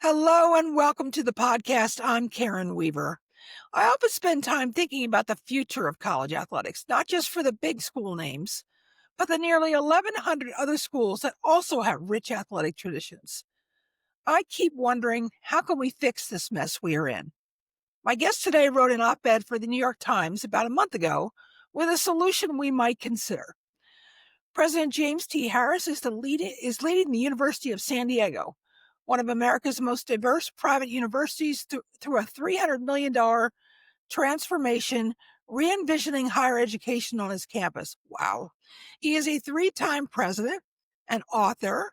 Hello and welcome to the podcast. I'm Karen Weaver. I often spend time thinking about the future of college athletics, not just for the big school names, but the nearly 1,100 other schools that also have rich athletic traditions. I keep wondering, how can we fix this mess we are in? My guest today wrote an op-ed for the New York Times about a month ago with a solution we might consider. President James T. Harris is leading the University of San Diego, one of America's most diverse private universities, through a $300 million transformation, re-envisioning higher education on his campus. Wow. He is a three-time president, an author,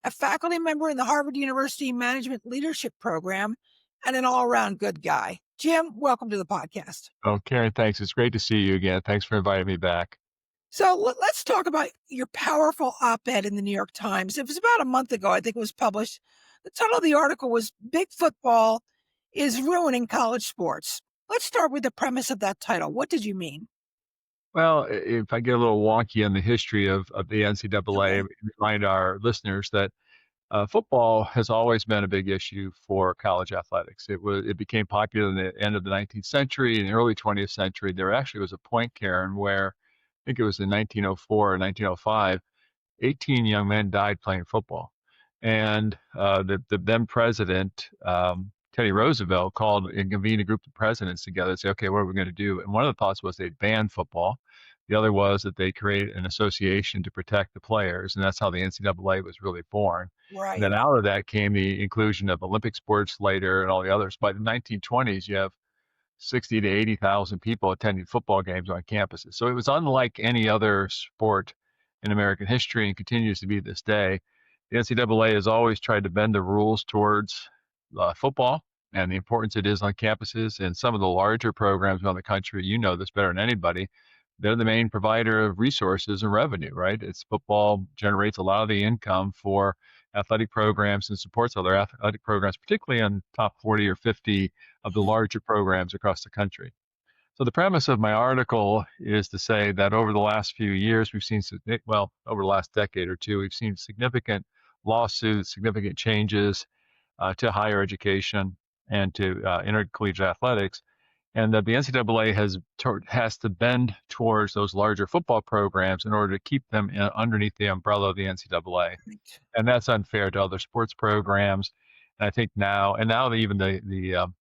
a faculty member in the Harvard University Management Leadership Program, and an all-around good guy. Jim, welcome to the podcast. Oh, Karen, thanks. It's great to see you again. Thanks for inviting me back. So let's talk about your powerful op-ed in the New York Times. It was about a month ago, I think it was published. The title of the article was Big Football is Ruining College Sports. Let's start with the premise of that title. What did you mean? Well, if I get a little wonky on the history of the NCAA, Okay. remind our listeners that football has always been a big issue for college athletics. It became popular in the end of the 19th century and the early 20th century. There actually was a point, Karen, where I think it was in 1904 or 1905, 18 young men died playing football. And the then president, Teddy Roosevelt, called and convened a group of presidents together and say, okay, what are we going to do? And one of the thoughts was they'd ban football. The other was that they create an association to protect the players. And that's how the NCAA was really born. And Right. then out of that came the inclusion of Olympic sports later and all the others. By the 1920s, you have 60 to 80,000 people attending football games on campuses. So it was unlike any other sport in American history and continues to be this day. The NCAA has always tried to bend the rules towards football and the importance it is on campuses. And some of the larger programs around the country, you know this better than anybody, they're the main provider of resources and revenue, right? It's football generates a lot of the income for athletic programs and supports other athletic programs, particularly on top 40 or 50 of the larger programs across the country. So the premise of my article is to say that over the last few years, we've seen, well, over the last decade or two, we've seen significant lawsuits, significant changes to higher education and to intercollegiate athletics, and that the NCAA has to bend towards those larger football programs in order to keep them underneath the umbrella of the NCAA, and that's unfair to other sports programs. And I think now even the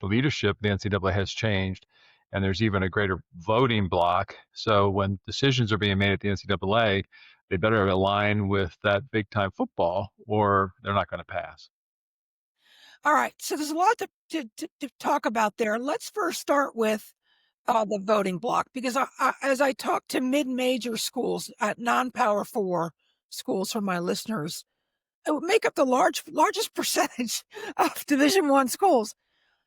leadership of the NCAA has changed, and there's even a greater voting block. So when decisions are being made at the NCAA, they better align with that big time football, or they're not going to pass. All right. So there's a lot to talk about there. Let's first start with the voting block, because as I talk to mid-major schools at non-Power 4 schools for my listeners, it would make up the largest percentage of Division I schools.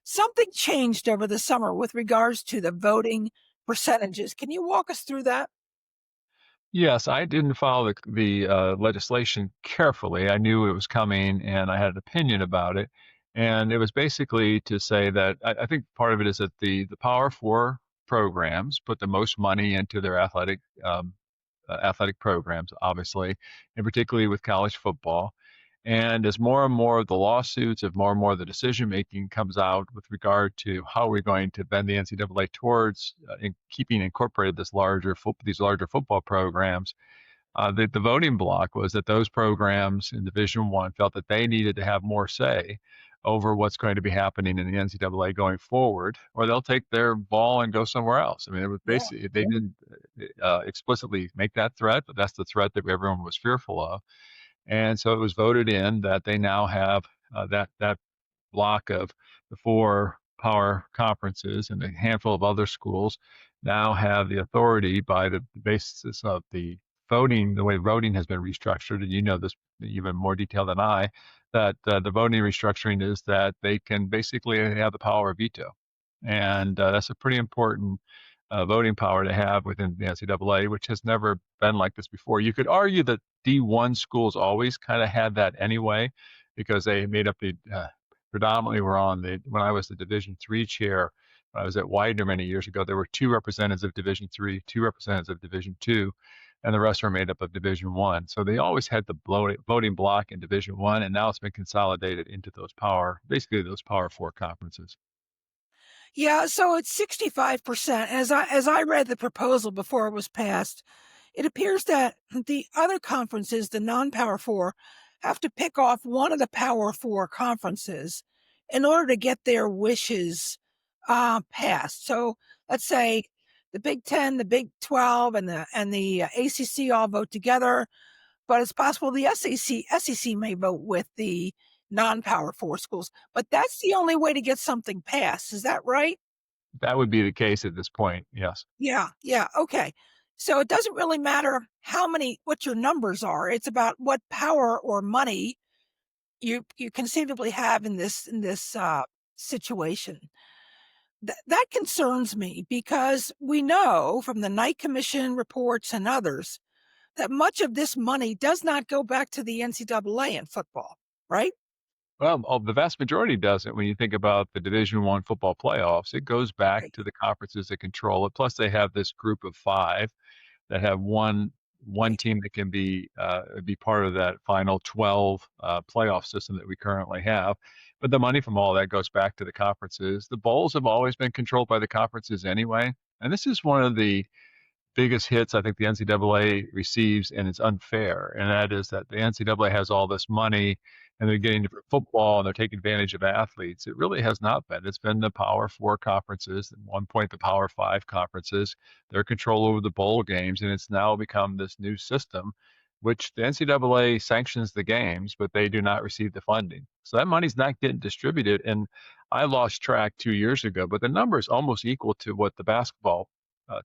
Something changed over the summer with regards to the voting percentages. Can you walk us through that? Yes, I didn't follow the legislation carefully. I knew it was coming, and I had an opinion about it. And it was basically to say that I think part of it is that the Power Four programs put the most money into their athletic programs, obviously, and particularly with college football. And as more and more of the lawsuits, if more and more of the decision making comes out with regard to how we're going to bend the NCAA towards keeping incorporated these larger football programs, the voting block was that those programs in Division One felt that they needed to have more say over what's going to be happening in the NCAA going forward, or they'll take their ball and go somewhere else. I mean, it was Yeah. basically they didn't explicitly make that threat, but that's the threat that everyone was fearful of. And so it was voted in that they now have that block of the four power conferences and a handful of other schools now have the authority by the basis of the voting, the way voting has been restructured, and you know this even more detail than I, that the voting restructuring is that they can basically have the power of veto. And that's a pretty important voting power to have within the NCAA, which has never been like this before. You could argue that D1 schools always kind of had that anyway, because they made up the predominantly were on when I was the Division III chair. When I was at Widener many years ago, there were two representatives of Division III, two representatives of Division II. and the rest are made up of Division One. So they always had the voting block in Division One, and now it's been consolidated into basically those Power Four conferences. Yeah, so it's 65%. As I read the proposal before it was passed, it appears that the other conferences, the non-Power 4, have to pick off one of the Power 4 conferences in order to get their wishes passed. So let's say the Big 10, the Big 12, and the ACC all vote together, but it's possible the SEC may vote with the non-Power 4 schools. But that's the only way to get something passed. Is that right? That would be the case at this point. Yes. Yeah, yeah, okay. So it doesn't really matter what your numbers are. It's about what power or money you conceivably have in this situation. That concerns me because we know from the Knight Commission reports and others that much of this money does not go back to the NCAA in football, right? Well, the vast majority doesn't. When you think about the Division One football playoffs, it goes back Right, to the conferences that control it. Plus, they have this group of five that have one right. team that can be part of that final 12 playoff system that we currently have. But the money from all that goes back to the conferences. The bowls have always been controlled by the conferences anyway, and this is one of the biggest hits I think the NCAA receives, and it's unfair. And that is that the NCAA has all this money and they're getting for football and they're taking advantage of athletes. It really has not been. It's been the Power Four conferences, at one point the Power Five conferences, their control over the bowl games, and it's now become this new system, which the NCAA sanctions the games, but they do not receive the funding. So that money's not getting distributed. And I lost track 2 years ago, but the number is almost equal to what the basketball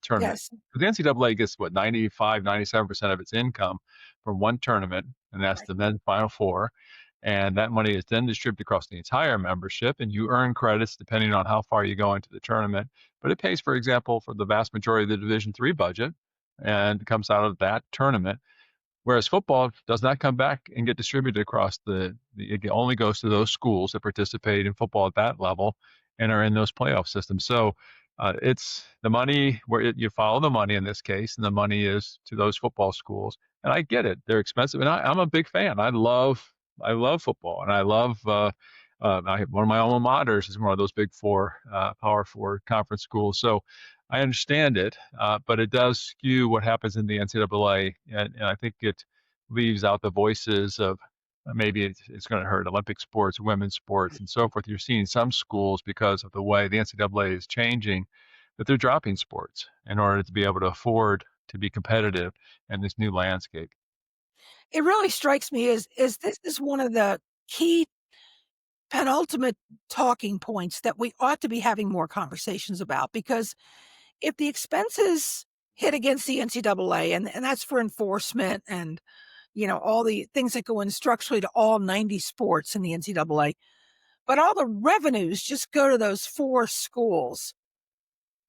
tournament. Yes, The NCAA gets what 95, 97% of its income from one tournament, and that's right. the men's Final Four. And that money is then distributed across the entire membership, and you earn credits depending on how far you go into the tournament. But it pays, for example, for the vast majority of the Division Three budget, and comes out of that tournament. Whereas football does not come back and get distributed across it only goes to those schools that participate in football at that level and are in those playoff systems. So it's the money you follow the money in this case, and the money is to those football schools. And I get it; they're expensive, and I'm a big fan. I love football, and I love. One of my alma maters is one of those big four, Power Four conference schools. So I understand it, but it does skew what happens in the NCAA, and I think it leaves out the voices of maybe it's going to hurt Olympic sports, women's sports, and so forth. You're seeing some schools because of the way the NCAA is changing that they're dropping sports in order to be able to afford to be competitive in this new landscape. It really strikes me as this is one of the key penultimate talking points that we ought to be having more conversations about, because if the expenses hit against the NCAA, and that's for enforcement and all the things that go in structurally to all 90 sports in the NCAA, but all the revenues just go to those four schools,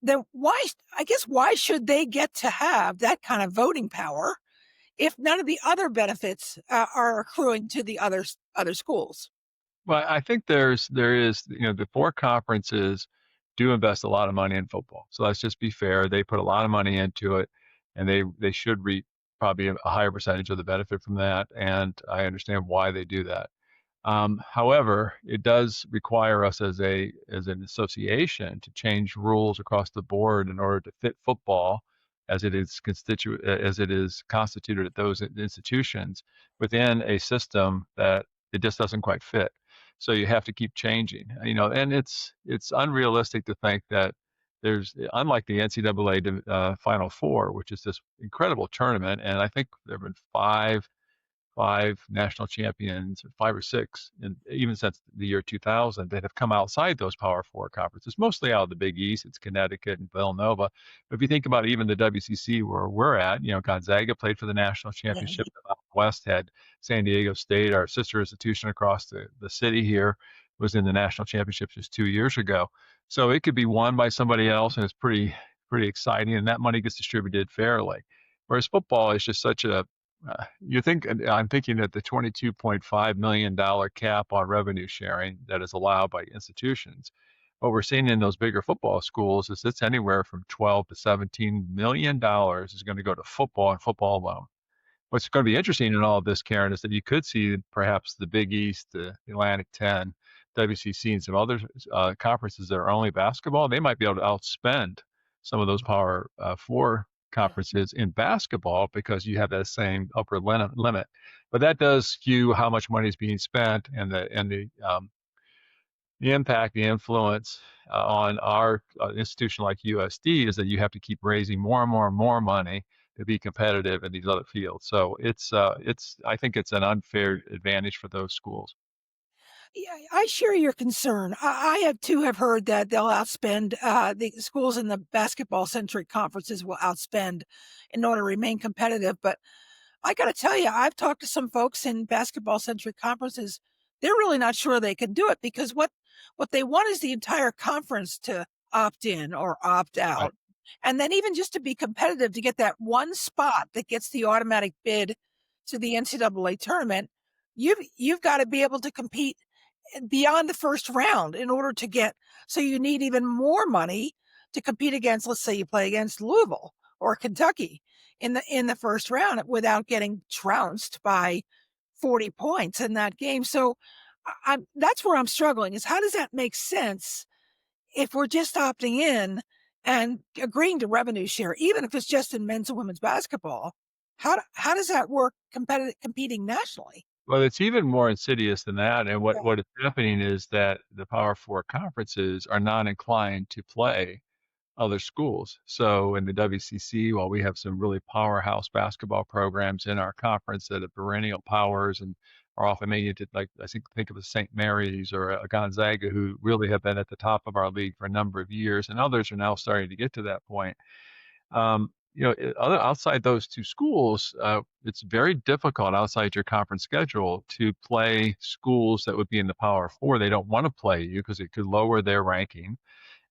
then why should they get to have that kind of voting power if none of the other benefits are accruing to the other schools? Well, I think there is, the four conferences do invest a lot of money in football. So let's just be fair. They put a lot of money into it, and they should reap probably a higher percentage of the benefit from that. And I understand why they do that. However, it does require us as an association to change rules across the board in order to fit football as it is constituted at those institutions within a system that it just doesn't quite fit. So you have to keep changing, and it's unrealistic to think that there's unlike the NCAA Final Four, which is this incredible tournament, and I think there have been five national champions, five or six, and even since the year 2000, that have come outside those Power Four conferences, mostly out of the Big East. It's Connecticut and Villanova. But if you think about even the WCC where we're at, Gonzaga played for the national championship. The Mountain West had San Diego State, our sister institution across the city here, was in the national championships just 2 years ago. So it could be won by somebody else, and it's pretty exciting, and that money gets distributed fairly. Whereas football is just such a I'm thinking that the $22.5 million cap on revenue sharing that is allowed by institutions. what we're seeing in those bigger football schools is it's anywhere from 12 to $17 million is going to go to football and football alone. What's going to be interesting in all of this, Karen, is that you could see perhaps the Big East, the Atlantic 10, WCC, and some other conferences that are only basketball. They might be able to outspend some of those Power Four Yeah. conferences in basketball because you have that same upper limit. But that does skew how much money is being spent and the impact, the influence on our institution like USD is that you have to keep raising more and more and more money to be competitive in these other fields. So I think it's an unfair advantage for those schools. Yeah, I share your concern. I have too have heard that they'll outspend the schools in the basketball centric conferences will outspend in order to remain competitive. But I got to tell you, I've talked to some folks in basketball centric conferences. They're really not sure they can do it because what they want is the entire conference to opt in or opt Right. out. And then even just to be competitive to get that one spot that gets the automatic bid to the NCAA tournament, you've got to be able to compete beyond the first round in order to get, so you need even more money to compete against, let's say you play against Louisville or Kentucky in the first round without getting trounced by 40 points in that game. So that's where I'm struggling is how does that make sense if we're just opting in and agreeing to revenue share, even if it's just in men's and women's basketball? How does that work competing nationally? Well, it's even more insidious than that. And Yeah. what is happening is that the Power Four conferences are not inclined to play other schools. So in the WCC, while we have some really powerhouse basketball programs in our conference that are perennial powers and are often made into like think of a St. Mary's or a Gonzaga who really have been at the top of our league for a number of years, and others are now starting to get to that point. Outside those two schools, it's very difficult outside your conference schedule to play schools that would be in the Power Four. They don't want to play you because it could lower their ranking.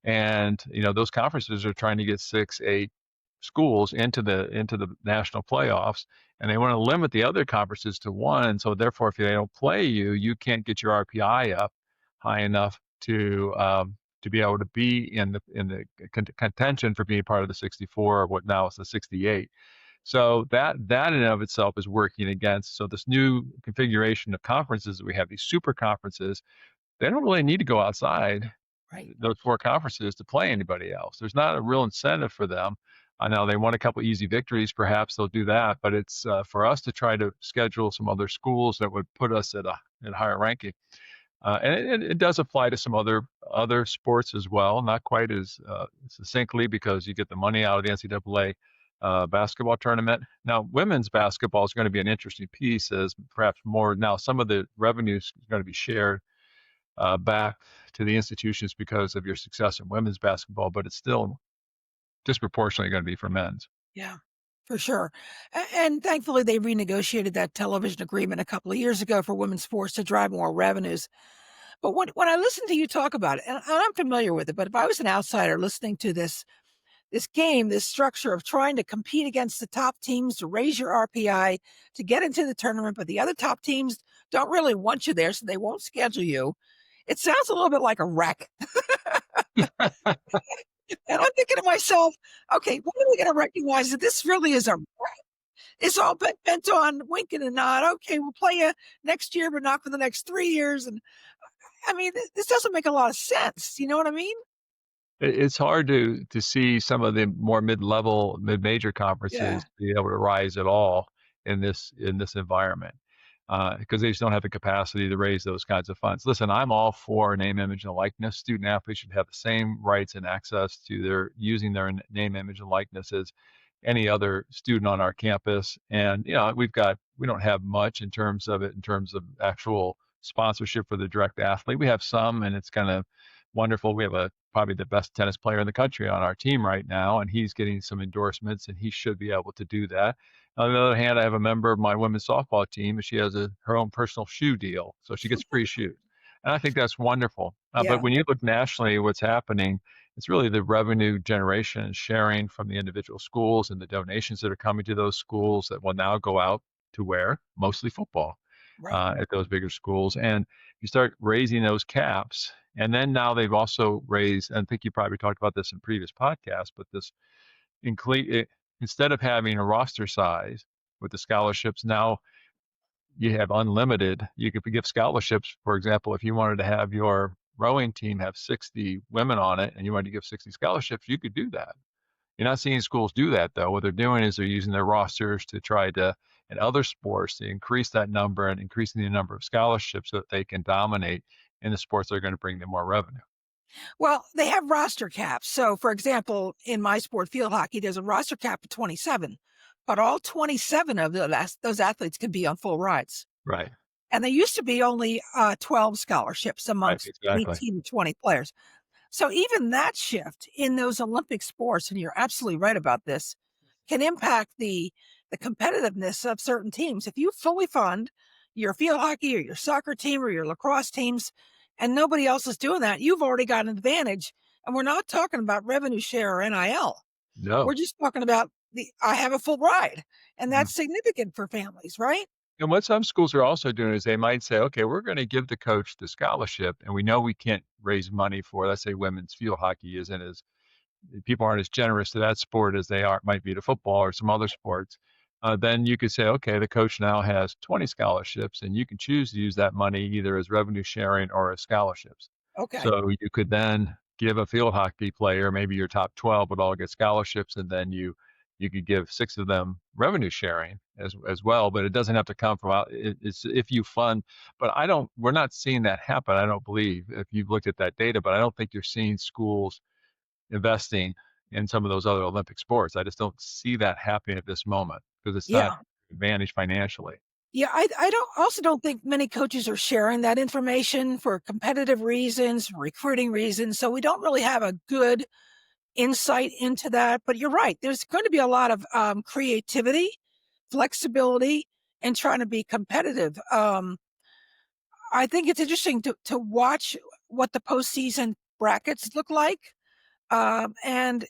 And those conferences are trying to get 6, 8 schools into the national playoffs, and they want to limit the other conferences to one. And so therefore, if they don't play you, you can't get your RPI up high enough to be able to be in the contention for being part of the 64 or what now is the 68. So that in and of itself is working against. So this new configuration of conferences that we have, these super conferences, they don't really need to go outside Right. those four conferences to play anybody else. There's not a real incentive for them. I know they want a couple easy victories, perhaps they'll do that, but it's for us to try to schedule some other schools that would put us at a higher ranking. And it does apply to some other sports as well, not quite as succinctly because you get the money out of the NCAA basketball tournament. Now, women's basketball is going to be an interesting piece as perhaps more now some of the revenues is going to be shared back to the institutions because of your success in women's basketball, but it's still disproportionately going to be for men's. Yeah, for sure. And thankfully, they renegotiated that television agreement a couple of years ago for women's sports to drive more revenues. But when I listen to you talk about it, and I'm familiar with it, but if I was an outsider listening to this game, this structure of trying to compete against the top teams to raise your RPI to get into the tournament, but the other top teams don't really want you there, so they won't schedule you. It sounds a little bit like a wreck. And I'm thinking to myself, okay, when are we going to recognize that this really is a wreck? It's all bent on winking and nod. Okay, we'll play you next year, but not for the next 3 years. And I mean, this doesn't make a lot of sense. You know what I mean? It's hard to see some of the more mid-level, mid-major Yeah, conferences be able to rise at all in this environment because they just don't have the capacity to raise those kinds of funds. Listen, I'm all for name, image, and likeness. Student athletes should have the same rights and access to their using their name, image, and likeness as any other student on our campus. And we don't have much in terms of actual sponsorship for the direct athlete. We have some, and it's kind of wonderful. We have probably the best tennis player in the country on our team right now, and he's getting some endorsements, and he should be able to do that. On the other hand, I have a member of my women's softball team, and she has her own personal shoe deal, so she gets free shoes, and I think that's wonderful. But yeah, when you look nationally, what's happening? It's really the revenue generation and sharing from the individual schools and the donations that are coming to those schools that will now go out to where mostly football right. at those bigger schools, and you start raising those caps And then now they've also raised, and I think you probably talked about this in previous podcasts, but this include instead of having a roster size with the scholarships, now you have unlimited. You could give scholarships. For example, if you wanted to have your rowing team have 60 women on it and you wanted to give 60 scholarships, you could do that. You're not seeing schools do that though. What they're doing is they're using their rosters to try to, in other sports, to increase that number and increasing the number of scholarships so that they can dominate in the sports that are going to bring them more revenue. Well, they have roster caps. So, for example, in my sport, field hockey, there's a roster cap of 27, but all 27 of those athletes can be on full rides. Right. And there used to be only 12 scholarships Right. amongst Exactly. 18 to 20 players. So even that shift in those Olympic sports, and you're absolutely right about this, can impact the competitiveness of certain teams. If you fully fund your field hockey or your soccer team or your lacrosse teams, and nobody else is doing that, you've already got an advantage. And we're not talking about revenue share or NIL. We're No. just talking about I have a full ride, and Mhm. that's significant for families, right? And what some schools are also doing is they might say, okay, we're going to give the coach the scholarship, and we know we can't raise money for, let's say, women's field hockey isn't as people aren't as generous to that sport as they are might be to football or some other sports. Then you could say, okay, the coach now has 20 scholarships, and you can choose to use that money either as revenue sharing or as scholarships. Okay. So you could then give a field hockey player, maybe your top 12 would all get scholarships, and then you could give 6 of them revenue sharing as well. But it doesn't have to come from out. It's if you fund. But I don't. We're not seeing that happen. I don't believe if you've looked at that data. But I don't think you're seeing schools investing in some of those other Olympic sports. I just don't see that happening at this moment because it's not Yeah. advantage financially. Yeah, I don't think many coaches are sharing that information for competitive reasons, recruiting reasons. So we don't really have a good insight into that. But you're right. There's going to be a lot of creativity, flexibility, and trying to be competitive. I think it's interesting to watch what the postseason brackets look like. And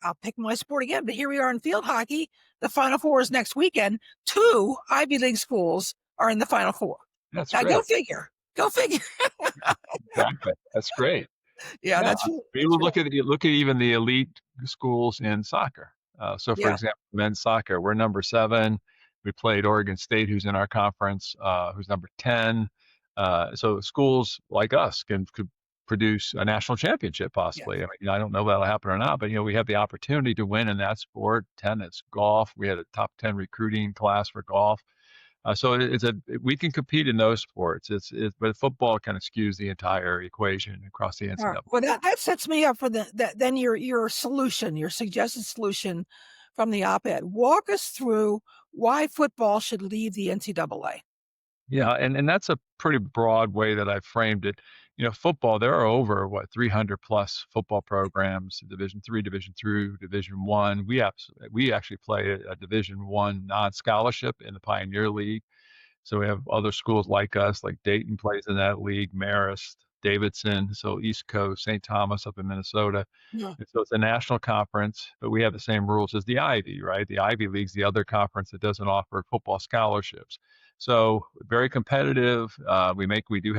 I'll pick my sport again, but here we are in field hockey. The Final Four is next weekend. 2 Ivy League schools are in the Final Four. That's Now go great. figure. Go figure. Exactly. That's great. Yeah, Yeah, we that's would really look at even the elite schools in soccer. So, for yeah, example, men's soccer, we're number 7. We played Oregon State, who's in our conference, who's number 10. So schools like us could produce a national championship yeah. possibly. I mean, I don't know if that'll happen or not, but we have the opportunity to win in that sport. Tennis, golf. We had a top 10 recruiting class for golf. So we can compete in those sports. But football kind of skews the entire equation across the All right. NCAA. Well, that sets me up for then your solution, your suggested solution from the op-ed. Walk us through why football should leave the NCAA. Yeah, and that's a pretty broad way that I framed it. Football, there are over what 300 plus football programs, Division 3, Division through Division 1. We actually play a Division 1 non-scholarship in the Pioneer League. So we have other schools like us, like Dayton plays in that league, Marist, Davidson, so East Coast, St. Thomas up in Minnesota. Yeah. And so it's a national conference, but we have the same rules as the Ivy, right? The Ivy League's the other conference that doesn't offer football scholarships. So very competitive. We do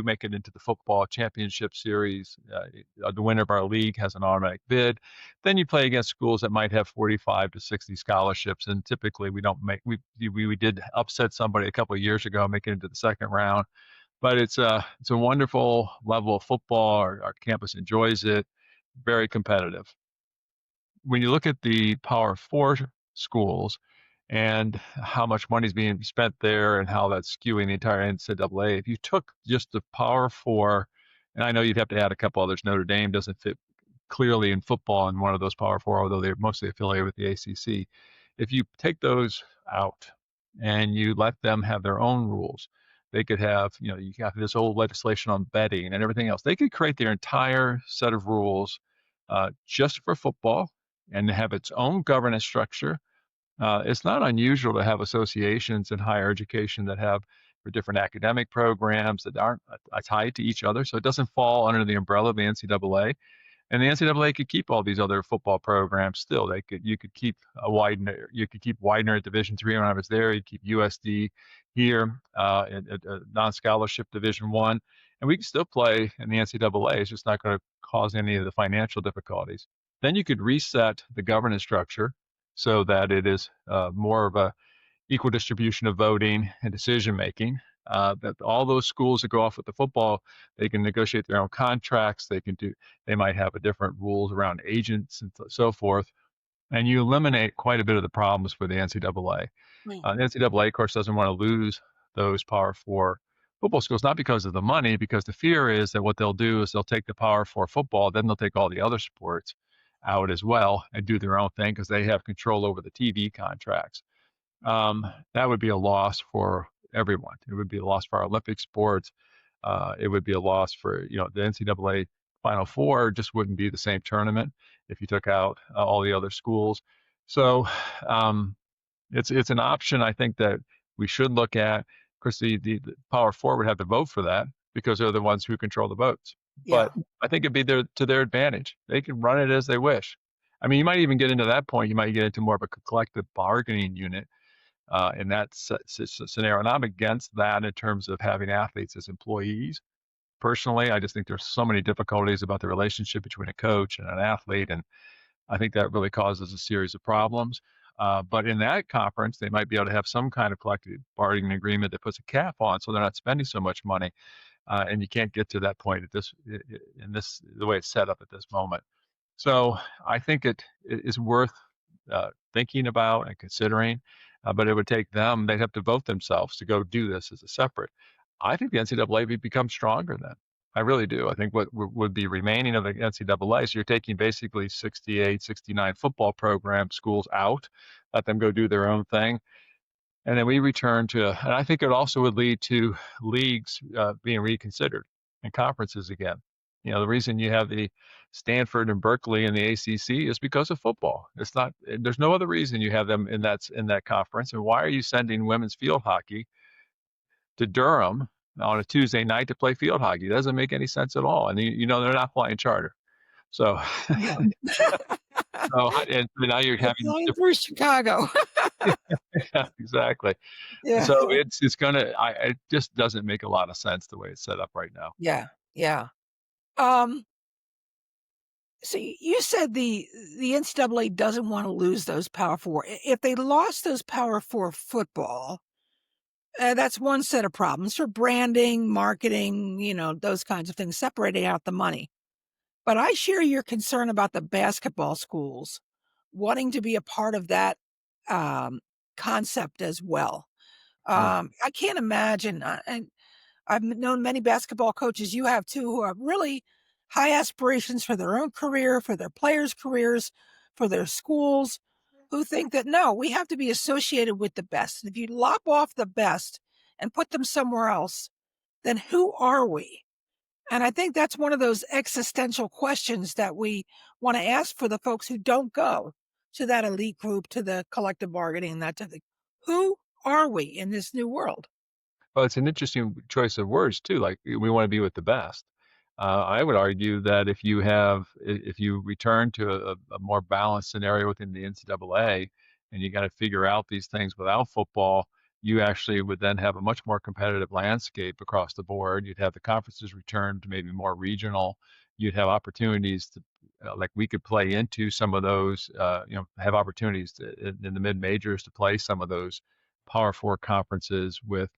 make it into the football championship series. The winner of our league has an automatic bid. Then you play against schools that might have 45 to 60 scholarships, and typically we don't make. We did upset somebody a couple of years ago, making it into the second round. But it's a wonderful level of football. Our campus enjoys it. Very competitive. When you look at the Power Four schools and how much money is being spent there and how that's skewing the entire NCAA, if you took just the Power Four, and I know you'd have to add a couple others, Notre Dame doesn't fit clearly in football in one of those Power Four, although they're mostly affiliated with the ACC. If you take those out and you let them have their own rules, they could have, you got this old legislation on betting and everything else. They could create their entire set of rules just for football and have its own governance structure. It's not unusual to have associations in higher education that have for different academic programs that aren't tied to each other. So it doesn't fall under the umbrella of the NCAA. And the NCAA could keep all these other football programs still. You could keep a Widener, you could keep Widener at Division III when I was there. You'd keep USD here at non-scholarship Division I, and we could still play in the NCAA. It's just not going to cause any of the financial difficulties. Then you could reset the governance structure so that it is more of a equal distribution of voting and decision making. That all those schools that go off with the football, they can negotiate their own contracts. They might have a different rules around agents and so forth. And you eliminate quite a bit of the problems for the NCAA. Mm. The NCAA, of course, doesn't want to lose those Power 4 football schools, not because of the money, because the fear is that what they'll do is they'll take the Power 4 football, then they'll take all the other sports out as well and do their own thing because they have control over the TV contracts. That would be a loss for everyone. It would be a loss for our Olympic sports. It would be a loss for the NCAA Final Four. Just wouldn't be the same tournament if you took out all the other schools. So it's an option I think that we should look at. Of course, the Power 4 would have to vote for that because they're the ones who control the votes. Yeah. But I think it'd be to their advantage. They can run it as they wish. I mean, you might even get into that point. You might get into more of a collective bargaining unit in that scenario. And I'm against that in terms of having athletes as employees. Personally, I just think there's so many difficulties about the relationship between a coach and an athlete, and I think that really causes a series of problems. But in that conference, they might be able to have some kind of collective bargaining agreement that puts a cap on, so they're not spending so much money. And you can't get to that point the way it's set up at this moment. So I think it is worth thinking about and considering, but it would take them, they'd have to vote themselves to go do this as a separate. I think the NCAA would become stronger then. I really do. I think what would be remaining of the NCAA, so you're taking basically 68, 69 football program schools out, let them go do their own thing. And then we return and I think it also would lead to leagues being reconsidered and conferences again. The reason you have the Stanford and Berkeley and the ACC is because of football. There's no other reason you have them in that conference. And why are you sending women's field hockey to Durham on a Tuesday night to play field hockey? It doesn't make any sense at all. And they're not flying charter. So, Yeah. and now you're They're having flying through Chicago. yeah, exactly. Yeah. So it's gonna. It just doesn't make a lot of sense the way it's set up right now. Yeah. Yeah. Um, so you said the NCAA doesn't want to lose those Power 4. If they lost those Power 4 football, that's one set of problems for branding, marketing, those kinds of things, separating out the money. But I share your concern about the basketball schools wanting to be a part of that concept as well. Yeah. I can't imagine, and I've known many basketball coaches, you have too, who have really high aspirations for their own career, for their players' careers, for their schools, who think that, no, we have to be associated with the best. If you lop off the best and put them somewhere else, then who are we? And I think that's one of those existential questions that we want to ask for the folks who don't go to that elite group, to the collective bargaining and that type of thing. Who are we in this new world? Well, it's an interesting choice of words too. Like we want to be with the best. I would argue that if you return to a more balanced scenario within the NCAA, and you got to figure out these things without football, you actually would then have a much more competitive landscape across the board. You'd have the conferences return to maybe more regional. You'd have opportunities to, like we could play into some of those, have opportunities in the mid majors to play some of those Power 4 conferences with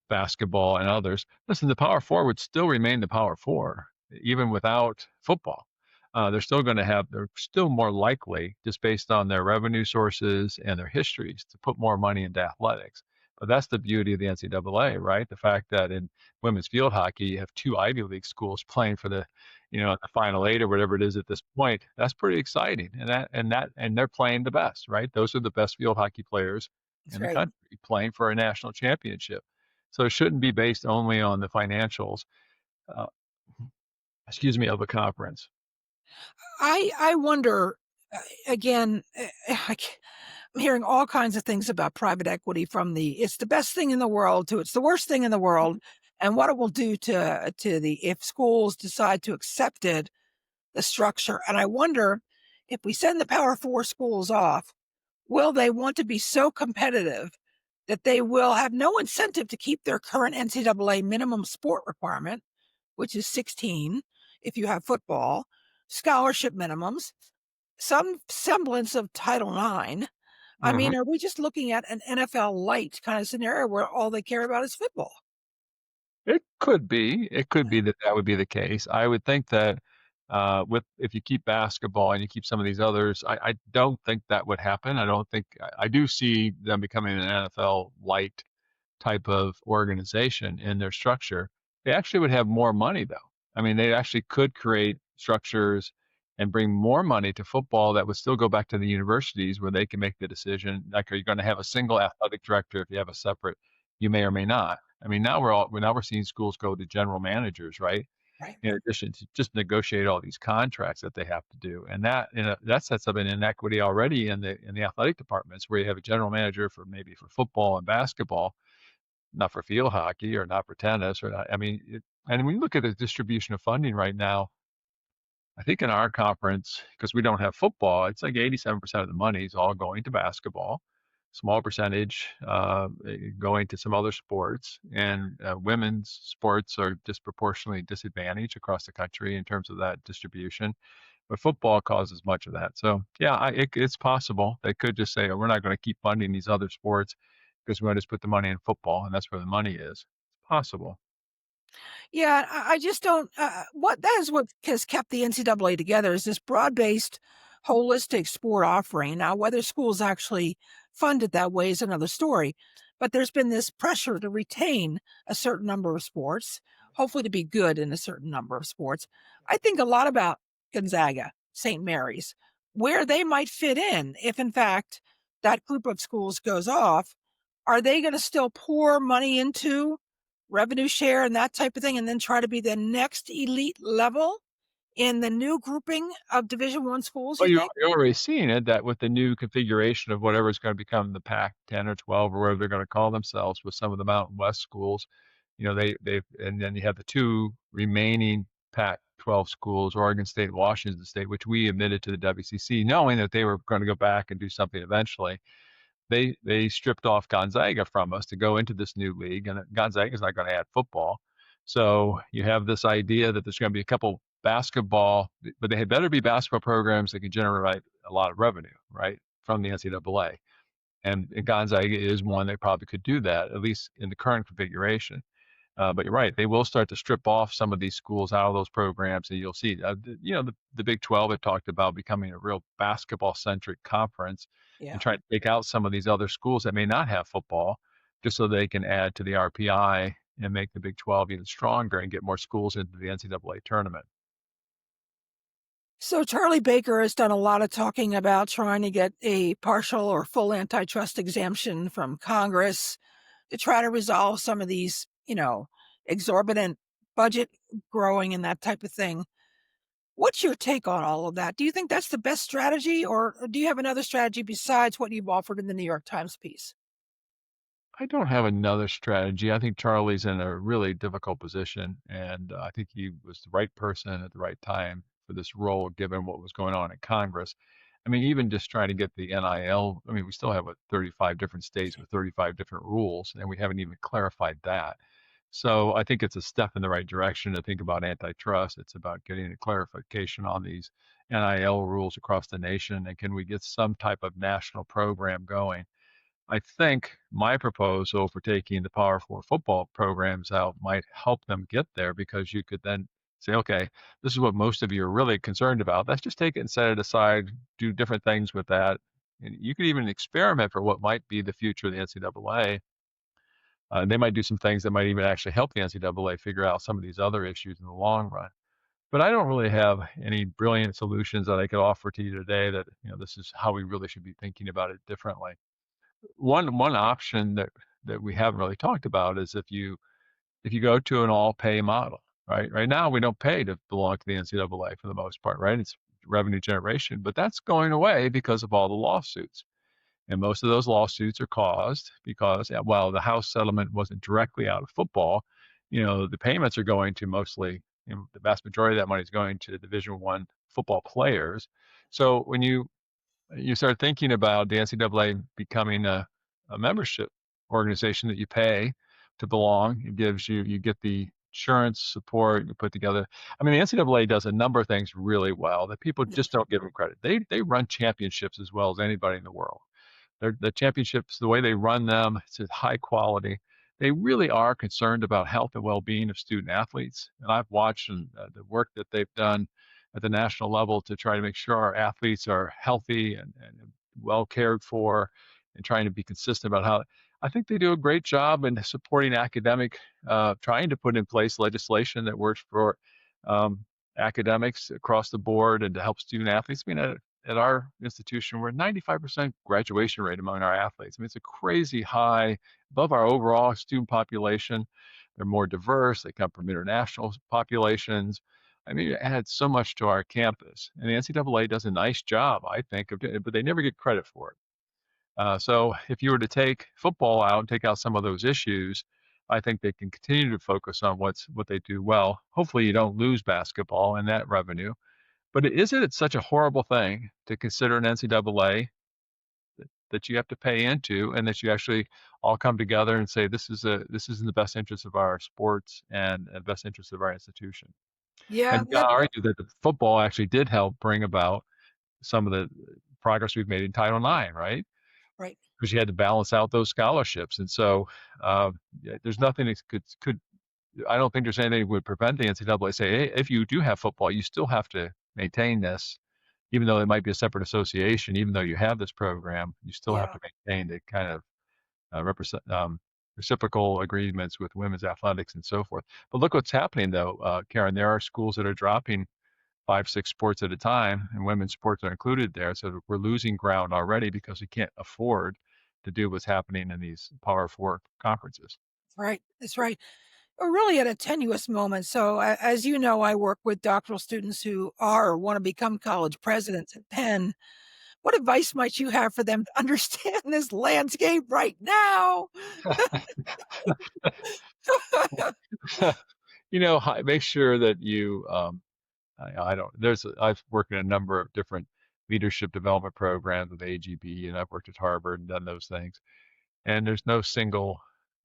basketball and others. Listen, the Power 4 would still remain the Power 4, even without football. They're still more likely, just based on their revenue sources and their histories, to put more money into athletics. But that's the beauty of the NCAA, right? The fact that in women's field hockey, you have two Ivy League schools playing for the Final Eight or whatever it is at this point. That's pretty exciting, and they're playing the best, right? Those are the best field hockey players That's in the right. country playing for a national championship. So it shouldn't be based only on the financials, uh, of a conference. I wonder, again, I'm hearing all kinds of things about private equity, from it's the best thing in the world to it's the worst thing in the world, and what it will do to if schools decide to accept it. the structure. And I wonder if we send the Power Four schools off, will they want to be so competitive that they will have no incentive to keep their current NCAA minimum sport requirement, which is 16 if you have football, scholarship minimums, some semblance of Title IX. I Mhm. mean, are we just looking at an NFL light kind of scenario where all they care about is football? It could be. It could Yeah, be that that would be the case. I would think that with if you keep basketball and you keep some of these others, I don't think that would happen. I don't think I do see them becoming an NFL light type of organization in their structure. They actually would have more money though. I mean, they actually could create structures and bring more money to football that would still go back to the universities where they can make the decision. Like, are you going to have a single athletic director if you have a separate? You may or may not. I mean, now we're seeing schools go to general managers, right? right. In addition to just negotiate all these contracts that they have to do, and that sets up an inequity already in the athletic departments where you have a general manager for maybe for football and basketball, not for field hockey or not for tennis or not. I mean, and when you look at the distribution of funding right now, I think in our conference, because we don't have football, it's like 87% of the money is all going to basketball, small percentage going to some other sports, and women's sports are disproportionately disadvantaged across the country in terms of that distribution. But football causes much of that. So yeah, it's possible they could just say, oh, we're not going to keep funding these other sports because we want to just put the money in football, and that's where the money is. It's possible. Yeah, I just don't. What that is what has kept the NCAA together is this broad-based, holistic sport offering. Now, whether schools actually fund it that way is another story, but there's been this pressure to retain a certain number of sports, hopefully to be good in a certain number of sports. I think a lot about Gonzaga, St. Mary's, where they might fit in if, in fact, that group of schools goes off. Are they going to still pour money into revenue share and that type of thing, and then try to be the next elite level in the new grouping of Division One schools, Well, you think? you're already seeing it that with the new configuration of whatever is going to become the Pac-10 or 12 or whatever they're going to call themselves with some of the Mountain West schools, they've and then you have the two remaining Pac-12 schools, Oregon State, Washington State, which we admitted to the WCC, knowing that they were going to go back and do something eventually. They stripped off Gonzaga from us to go into this new league, and Gonzaga's not going to add football. So you have this idea that there's going to be a couple basketball, but they had better be basketball programs that can generate a lot of revenue, right, from the NCAA. And Gonzaga is one that probably could do that, at least in the current configuration. But you're right; they will start to strip off some of these schools out of those programs, and you'll see. The Big 12 had talked about becoming a real basketball-centric conference, and Yeah. trying to take out some of these other schools that may not have football, just so they can add to the RPI and make the Big 12 even stronger and get more schools into the NCAA tournament. So Charlie Baker has done a lot of talking about trying to get a partial or full antitrust exemption from Congress to try to resolve some of these, exorbitant budget growing and that type of thing. What's your take on all of that? Do you think that's the best strategy, or do you have another strategy besides what you've offered in the New York Times piece? I don't have another strategy. I think Charlie's in a really difficult position, and I think he was the right person at the right time for this role, given what was going on in Congress. I mean, even just trying to get the NIL, I mean, we still have 35 different states with 35 different rules, and we haven't even clarified that. So I think it's a step in the right direction to think about antitrust. It's about getting a clarification on these NIL rules across the nation, and can we get some type of national program going? I think my proposal for taking the Power Four football programs out might help them get there because you could then say, okay, this is what most of you are really concerned about. Let's just take it and set it aside, do different things with that. And you could even experiment for what might be the future of the NCAA. They might do some things that might even actually help the NCAA figure out some of these other issues in the long run. But I don't really have any brilliant solutions that I could offer to you today that, this is how we really should be thinking about it differently. One option that we haven't really talked about is if you go to an all pay model, right? Right now we don't pay to belong to the NCAA for the most part, right? It's revenue generation, but that's going away because of all the lawsuits. And most of those lawsuits are caused because while the House settlement wasn't directly out of football, the payments are going to mostly the vast majority of that money is going to Division I football players. So when you start thinking about the NCAA becoming a membership organization that you pay to belong. It gives you get the insurance support you put together. I mean, the NCAA does a number of things really well that people just don't give them credit. They run championships as well as anybody in the world. The championships, the way they run them, it's at high quality. They really are concerned about health and well-being of student athletes. And I've watched the work that they've done at the national level to try to make sure our athletes are healthy and well cared for, and trying to be consistent about how. I think they do a great job in supporting academic, trying to put in place legislation that works for um, academics across the board and to help student athletes. I mean, at our institution, we're at 95% graduation rate among our athletes. I mean, it's a crazy high, above our overall student population. They're more diverse. They come from international populations. I mean, it adds so much to our campus. And the NCAA does a nice job, I think, of doing it, but they never get credit for it. So if you were to take football out and take out some of those issues, I think they can continue to focus on what they do well. Hopefully, you don't lose basketball and that revenue. But isn't it such a horrible thing to consider an NCAA that you have to pay into, and that you actually all come together and say this is in the best interest of our sports and the best interest of our institution? Yeah, And you got to argue that the football actually did help bring about some of the progress we've made in Title IX, right? right. Because you had to balance out those scholarships, and so there's nothing that could. I don't think there's anything that would prevent the NCAA say, hey, if you do have football, you still have to maintain this, even though it might be a separate association. Even though you have this program, you still have Yeah, to maintain the kind of reciprocal agreements with women's athletics and so forth. But look what's happening, though, Karen. There are schools that are dropping 5, 6 sports at a time, and women's sports are included there. So we're losing ground already because we can't afford to do what's happening in these Power Four conferences. right. That's right. We're really at a tenuous moment. So, as you know, I work with doctoral students who are or want to become college presidents at Penn. What advice might you have for them to understand this landscape right now? Make sure that you. I don't. I've worked in a number of different leadership development programs with AGB, and I've worked at Harvard and done those things. And there's no single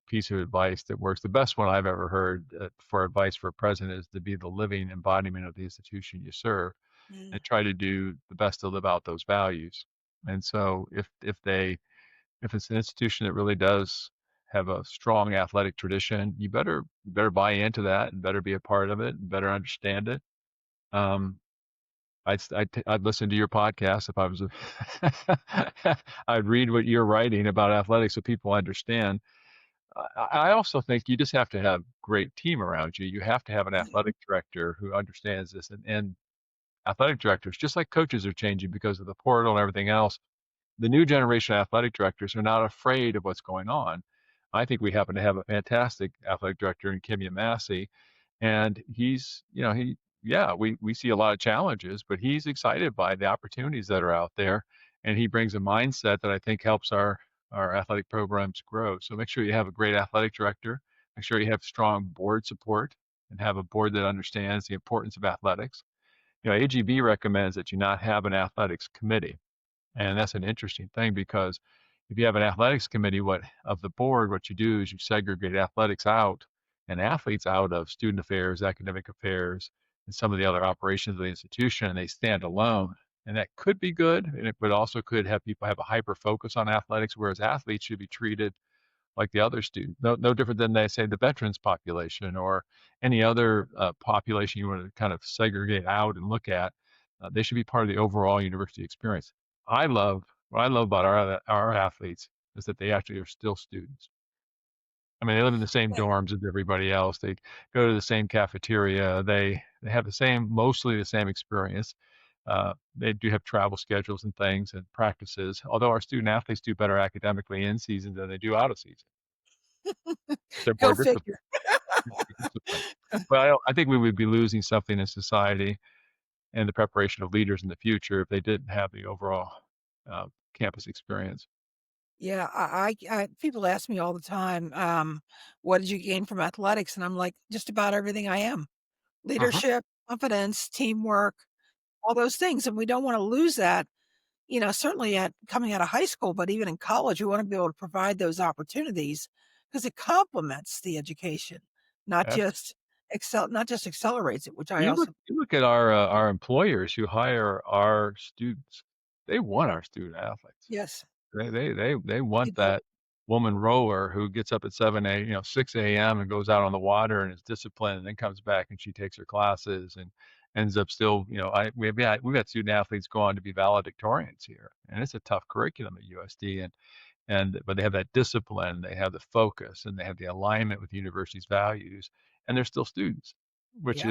piece of advice that works. The best one I've ever heard for advice for a president is to be the living embodiment of the institution you serve, Mm, and try to do the best to live out those values. And so if it's an institution that really does have a strong athletic tradition, you better buy into that and better be a part of it and better understand it. Um, I'd listen to your podcast if I was I'd read what you're writing about athletics so people understand. I also think you just have to have great team around you. You have to have an mm, athletic director who understands this, and athletic directors, just like coaches are changing because of the portal and everything else. The new generation of athletic directors are not afraid of what's going on. I think we happen to have a fantastic athletic director in Kimya Massey, and yeah, we see a lot of challenges, but he's excited by the opportunities that are out there, and he brings a mindset that I think helps our athletic programs grow. So make sure you have a great athletic director. Make sure you have strong board support and have a board that understands the importance of athletics. AGB recommends that you not have an athletics committee. And that's an interesting thing because if you have an athletics committee, what you do is you segregate athletics out and athletes out of student affairs, academic affairs, and some of the other operations of the institution, and they stand alone. And that could be good, but also could have people have a hyper focus on athletics, whereas athletes should be treated like the other students. No different than they say the veterans population or any other population you want to kind of segregate out and look at. They should be part of the overall university experience. What I love about our athletes is that they actually are still students. I mean, they live in the same right. dorms as everybody else. They go to the same cafeteria. They have mostly the same experience. They do have travel schedules and things and practices. Although our student athletes do better academically in season than they do out of season. They're Go more figure. disciplined. But I think we would be losing something in society and the preparation of leaders in the future if they didn't have the overall uh, campus experience. Yeah, people ask me all the time, "What did you gain from athletics?" And I'm like, "Just about everything I am." Uh-huh. leadership, confidence, teamwork, all those things, and we don't wanna lose that, certainly at coming out of high school, but even in college, we wanna be able to provide those opportunities because it complements the education, not just not just accelerates it, which I also. You look at our employers who hire our students. They want our student athletes. Yes, They they want do. that woman rower who gets up at 6 a.m. and goes out on the water and is disciplined and then comes back and she takes her classes and ends up still, we've had student athletes go on to be valedictorians here. And it's a tough curriculum at USD but they have that discipline, they have the focus, and they have the alignment with the university's values, and they're still students, Yeah,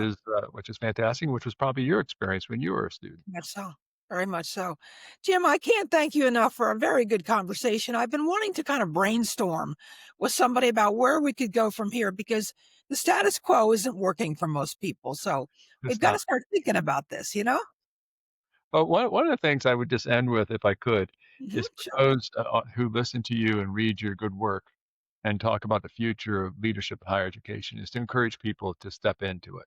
which is fantastic, which was probably your experience when you were a student. much so, very much so. Jim, I can't thank you enough for a very good conversation. I've been wanting to kind of brainstorm with somebody about where we could go from here because the status quo isn't working for most people, so we've It's gotta not. start thinking about this, you know? But one of the things I would just end with, if I could, Mhm, is for sure. those who listen to you and read your good work and talk about the future of leadership in higher education, is to encourage people to step into it.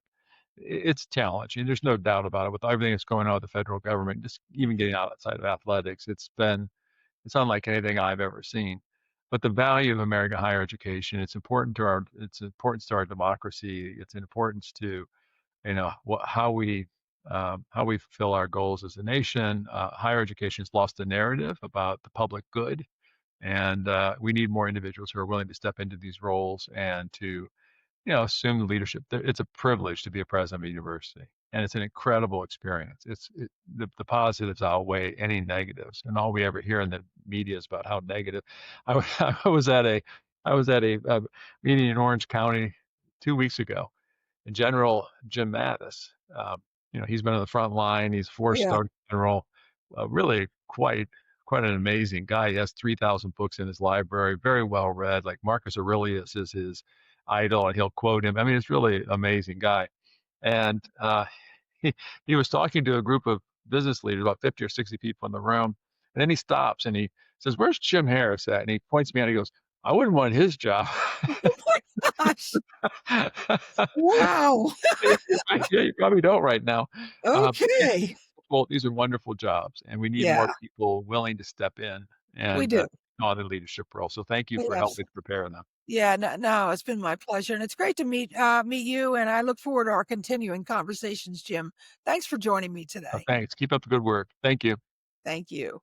It's challenging. There's no doubt about it. With everything that's going on with the federal government, just even getting outside of athletics, it's unlike anything I've ever seen. But the value of American higher education, it's importance to our democracy. It's importance to, how we fulfill our goals as a nation. Higher education has lost the narrative about the public good, and we need more individuals who are willing to step into these roles and to assume the leadership. It's a privilege to be a president of a university, and it's an incredible experience. The positives outweigh any negatives, and all we ever hear in the media is about how negative. I was at a meeting in Orange County 2 weeks ago, and General Jim Mattis. He's been on the front line. He's Oh, yeah. four-star general, really quite an amazing guy. He has 3,000 books in his library, very well read. Like Marcus Aurelius is his idol, and he'll quote him. I mean, it's really amazing guy. And he he was talking to a group of business leaders, about 50 or 60 people in the room, and then he stops and he says, "Where's Jim Harris at?" And he points me out. And he goes, "I wouldn't want his job." Oh my gosh. Wow. Yeah, you probably don't right now. Yeah, Okay. well, these are wonderful jobs, and we need more Yeah, people willing to step in we and do. on the leadership role. So thank you We for helping absolutely. to prepare them. Yeah, no, no, it's been my pleasure, and it's great to meet you, and I look forward to our continuing conversations, Jim. Thanks for joining me today. Thanks. Keep up the good work. Thank you. Thank you.